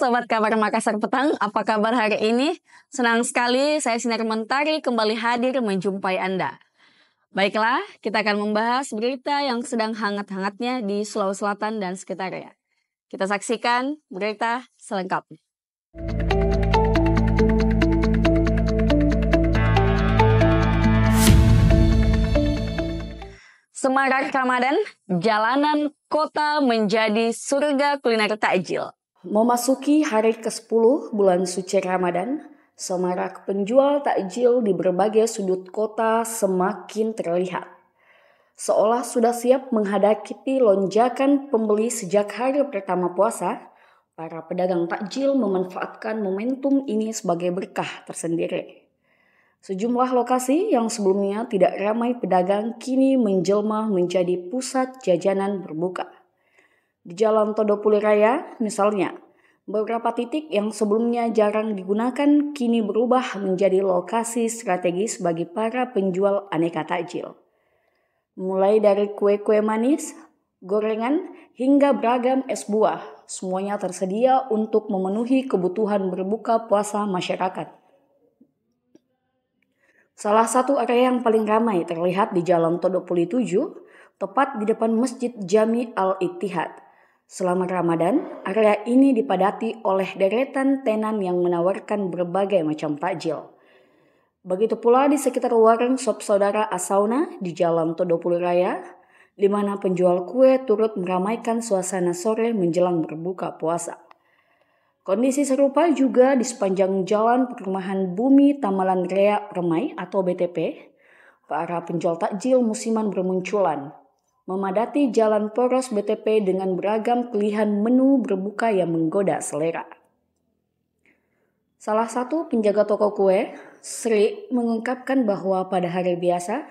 Sobat Kabar Makassar Petang, apa kabar hari ini? Senang sekali saya Sinar Mentari kembali hadir menjumpai Anda. Baiklah, kita akan membahas berita yang sedang hangat-hangatnya di Sulawesi Selatan dan sekitarnya. Kita saksikan berita selengkapnya. Semarak Ramadan, jalanan kota menjadi surga kuliner takjil. Memasuki hari ke-10 bulan suci Ramadan, semarak penjual takjil di berbagai sudut kota semakin terlihat. Seolah sudah siap menghadapi lonjakan pembeli sejak hari pertama puasa, para pedagang takjil memanfaatkan momentum ini sebagai berkah tersendiri. Sejumlah lokasi yang sebelumnya tidak ramai pedagang kini menjelma menjadi pusat jajanan berbuka. Di Jalan Todopuli Raya, misalnya, beberapa titik yang sebelumnya jarang digunakan kini berubah menjadi lokasi strategis bagi para penjual aneka takjil. Mulai dari kue-kue manis, gorengan, hingga beragam es buah, semuanya tersedia untuk memenuhi kebutuhan berbuka puasa masyarakat. Salah satu area yang paling ramai terlihat di Jalan Todopuli 7, tepat di depan Masjid Jami Al-Ittihad. Selama Ramadan, area ini dipadati oleh deretan tenan yang menawarkan berbagai macam takjil. Begitu pula di sekitar warung sop saudara Asauna di Jalan Todopuli Raya, di mana penjual kue turut meramaikan suasana sore menjelang berbuka puasa. Kondisi serupa juga di sepanjang jalan perumahan Bumi Tamalan Rea Permai atau BTP. Para penjual takjil musiman bermunculan, memadati jalan poros BTP dengan beragam pilihan menu berbuka yang menggoda selera. Salah satu penjaga toko kue, Sri, mengungkapkan bahwa pada hari biasa,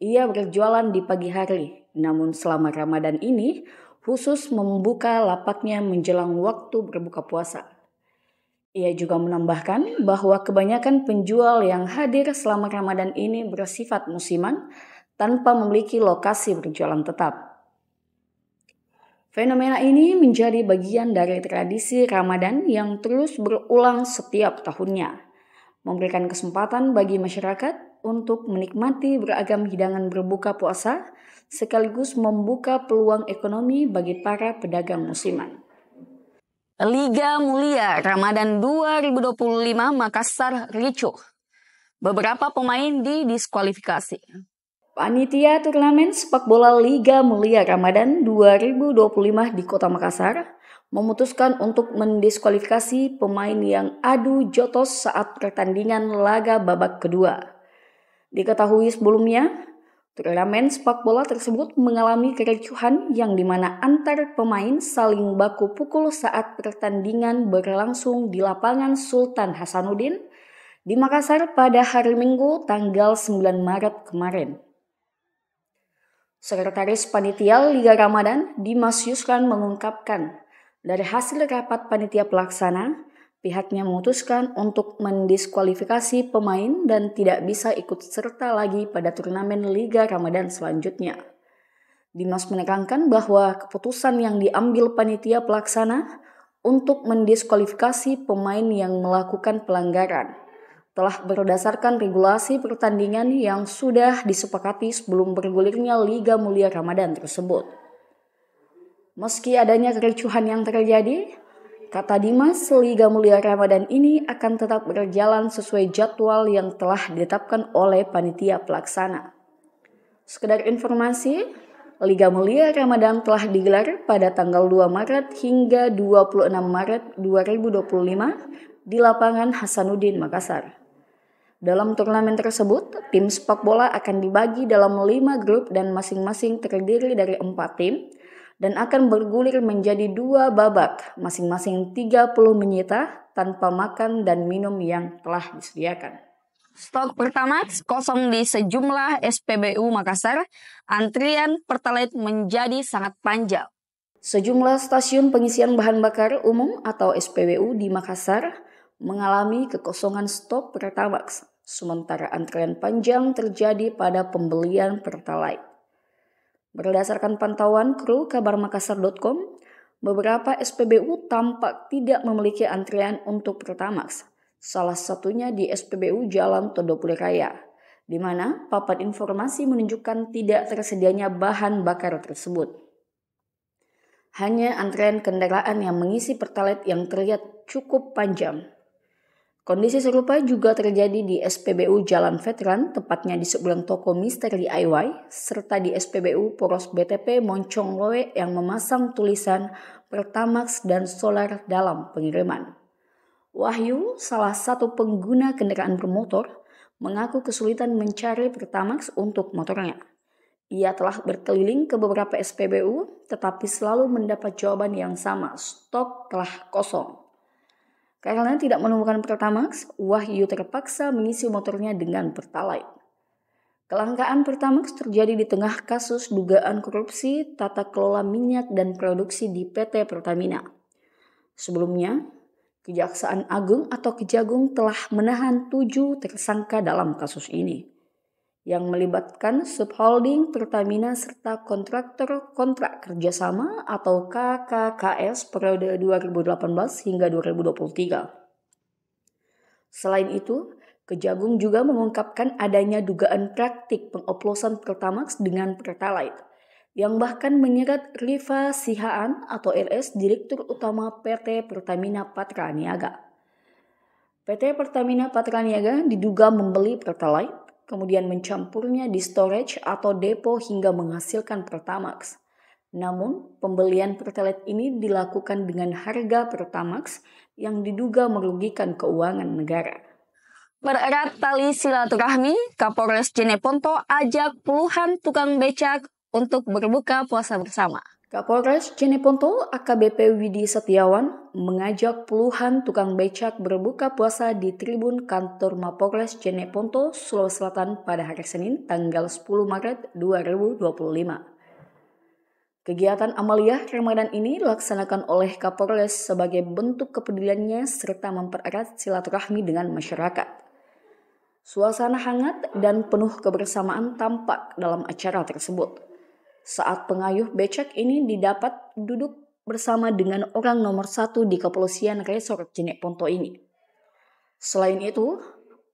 ia berjualan di pagi hari. Namun selama Ramadan ini, khusus membuka lapaknya menjelang waktu berbuka puasa. Ia juga menambahkan bahwa kebanyakan penjual yang hadir selama Ramadan ini bersifat musiman tanpa memiliki lokasi berjualan tetap. Fenomena ini menjadi bagian dari tradisi Ramadan yang terus berulang setiap tahunnya, memberikan kesempatan bagi masyarakat untuk menikmati beragam hidangan berbuka puasa, sekaligus membuka peluang ekonomi bagi para pedagang musiman. Liga Mulia Ramadan 2025 Makassar ricuh. Beberapa pemain didiskualifikasi. Panitia turnamen sepak bola Liga Mulia Ramadan 2025 di Kota Makassar memutuskan untuk mendiskualifikasi pemain yang adu jotos saat pertandingan laga babak kedua. Diketahui sebelumnya, turnamen sepak bola tersebut mengalami kericuhan yang dimana antar pemain saling baku pukul saat pertandingan berlangsung di lapangan Sultan Hasanuddin di Makassar pada hari Minggu tanggal 9 Maret kemarin. Sekretaris Panitia Liga Ramadan, Dimas Yusran mengungkapkan, dari hasil rapat panitia pelaksana, pihaknya memutuskan untuk mendiskualifikasi pemain dan tidak bisa ikut serta lagi pada turnamen Liga Ramadan selanjutnya. Dimas menekankan bahwa keputusan yang diambil panitia pelaksana untuk mendiskualifikasi pemain yang melakukan pelanggaran telah berdasarkan regulasi pertandingan yang sudah disepakati sebelum bergulirnya Liga Mulia Ramadan tersebut. Meski adanya kericuhan yang terjadi, kata Dimas, Liga Mulia Ramadan ini akan tetap berjalan sesuai jadwal yang telah ditetapkan oleh panitia pelaksana. Sekedar informasi, Liga Mulia Ramadan telah digelar pada tanggal 2 Maret hingga 26 Maret 2025 di lapangan Hasanuddin, Makassar. Dalam turnamen tersebut, tim sepak bola akan dibagi dalam 5 grup dan masing-masing terdiri dari 4 tim dan akan bergulir menjadi 2 babak, masing-masing 30 menyita tanpa makan dan minum yang telah disediakan. Stok Pertamax kosong di sejumlah SPBU Makassar, antrian Pertalite menjadi sangat panjang. Sejumlah stasiun pengisian bahan bakar umum atau SPBU di Makassar mengalami kekosongan stok Pertamax, sementara antrean panjang terjadi pada pembelian Pertalite. Berdasarkan pantauan kru kabarmakassar.com, beberapa SPBU tampak tidak memiliki antrean untuk Pertamax. Salah satunya di SPBU Jalan Todopule Raya, di mana papan informasi menunjukkan tidak tersedianya bahan bakar tersebut. Hanya antrean kendaraan yang mengisi Pertalite yang terlihat cukup panjang. Kondisi serupa juga terjadi di SPBU Jalan Veteran, tepatnya di sebelah toko Mister DIY, serta di SPBU Poros BTP Moncong Loe yang memasang tulisan Pertamax dan solar dalam pengiriman. Wahyu, salah satu pengguna kendaraan bermotor, mengaku kesulitan mencari Pertamax untuk motornya. Ia telah berkeliling ke beberapa SPBU, tetapi selalu mendapat jawaban yang sama, stok telah kosong. Karena tidak menemukan Pertamax, Wahyu terpaksa mengisi motornya dengan Pertalite. Kelangkaan Pertamax terjadi di tengah kasus dugaan korupsi tata kelola minyak dan produksi di PT Pertamina. Sebelumnya, Kejaksaan Agung atau Kejagung telah menahan 7 tersangka dalam kasus ini, yang melibatkan subholding Pertamina serta kontraktor kontrak kerjasama atau KKKS periode 2018 hingga 2023. Selain itu, Kejagung juga mengungkapkan adanya dugaan praktik pengoplosan Pertamax dengan Pertalite, yang bahkan menyeret Rifa Sihaan atau RS, Direktur Utama PT Pertamina Patra Niaga. PT Pertamina Patra Niaga diduga membeli Pertalite, kemudian mencampurnya di storage atau depo hingga menghasilkan Pertamax. Namun, pembelian Pertalite ini dilakukan dengan harga Pertamax yang diduga merugikan keuangan negara. Bererat tali silaturahmi, Kapolres Jeneponto ajak puluhan tukang becak untuk berbuka puasa bersama. Kapolres Jeneponto AKBP Widi Setiawan mengajak puluhan tukang becak berbuka puasa di tribun kantor Mapolres Jeneponto, Sulawesi Selatan pada hari Senin tanggal 10 Maret 2025. Kegiatan Amaliyah Ramadan ini dilaksanakan oleh Kapolres sebagai bentuk kepeduliannya serta mempererat silaturahmi dengan masyarakat. Suasana hangat dan penuh kebersamaan tampak dalam acara tersebut. Saat pengayuh becak ini didapat duduk bersama dengan orang nomor 1 di Kepolisian Resort Jeneponto ini. Selain itu,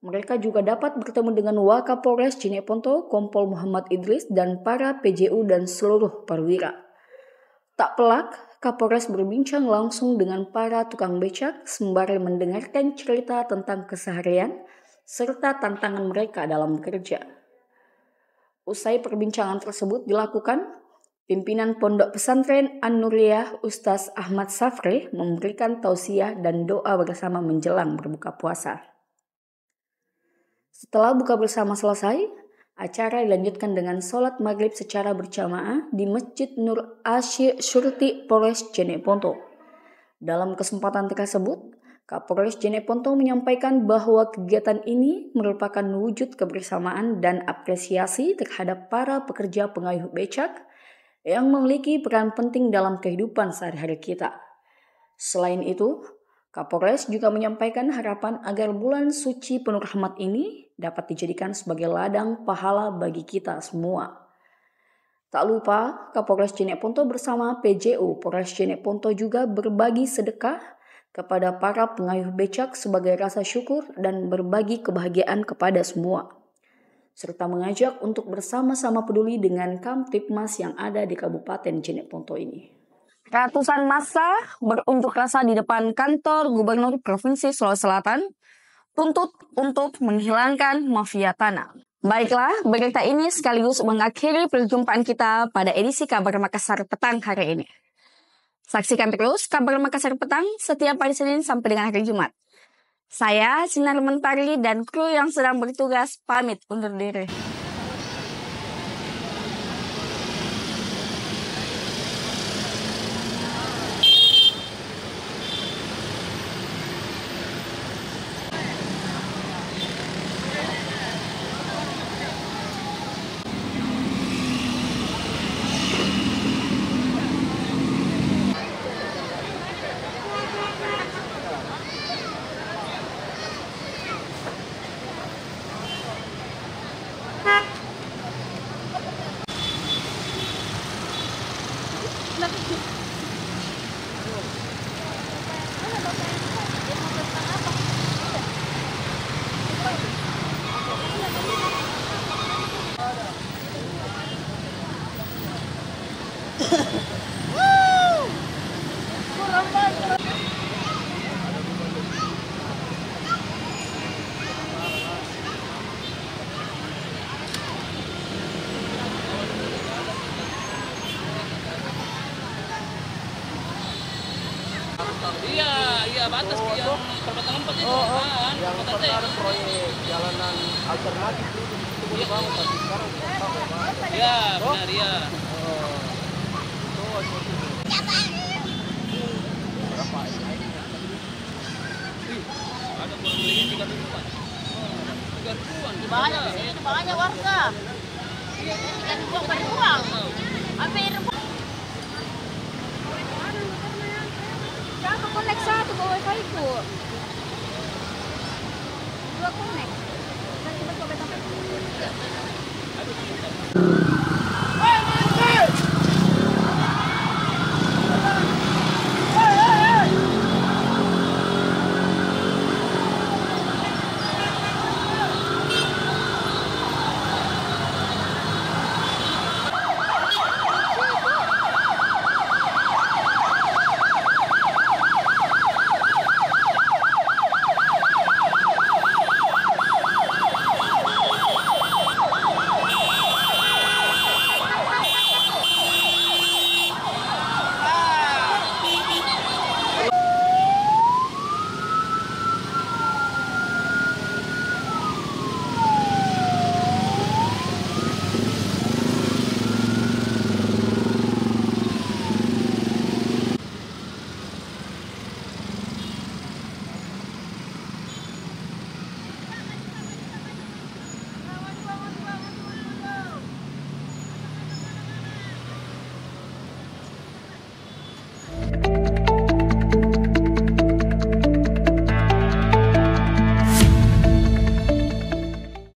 mereka juga dapat bertemu dengan Wakapolres Jeneponto, Kompol Muhammad Idris, dan para PJU dan seluruh perwira. Tak pelak, Kapolres berbincang langsung dengan para tukang becak sembari mendengarkan cerita tentang keseharian serta tantangan mereka dalam bekerja. Usai perbincangan tersebut dilakukan, pimpinan Pondok Pesantren An-Nuriyah Ustaz Ahmad Safri memberikan tausiah dan doa bersama menjelang berbuka puasa. Setelah buka bersama selesai, acara dilanjutkan dengan sholat maghrib secara berjamaah di Masjid Nur Asyurti Polres Jeneponto. Dalam kesempatan tersebut, Kapolres Jeneponto menyampaikan bahwa kegiatan ini merupakan wujud kebersamaan dan apresiasi terhadap para pekerja pengayuh becak yang memiliki peran penting dalam kehidupan sehari-hari kita. Selain itu, Kapolres juga menyampaikan harapan agar bulan suci penuh rahmat ini dapat dijadikan sebagai ladang pahala bagi kita semua. Tak lupa, Kapolres Jeneponto bersama PJU Polres Jeneponto juga berbagi sedekah kepada para pengayuh becak sebagai rasa syukur dan berbagi kebahagiaan kepada semua, serta mengajak untuk bersama-sama peduli dengan Kamtipmas yang ada di Kabupaten Jeneponto ini. Ratusan massa berunjuk rasa di depan kantor Gubernur Provinsi Sulawesi Selatan tuntut untuk menghilangkan mafia tanah. Baiklah, berita ini sekaligus mengakhiri perjumpaan kita pada edisi Kabar Makassar Petang hari ini. Saksikan terus Kabar Makassar Petang setiap hari Senin sampai dengan hari Jumat. Saya, Sinar Mentari, dan kru yang sedang bertugas pamit undur diri. Iya, iya batas yang perempatan 4 itu kan. Yang pertama proyek jalanan alternatif itu dibangun tapi sekarang Iya, benar ya. Ada kurang lebih 3 ribuan. 3 ribuan. Banyak di sini, banyak warga. 3 ribuan per orang. Hampir. Siapa connect satu ke wifi ku? Dua connect. Dan tiba-tiba beta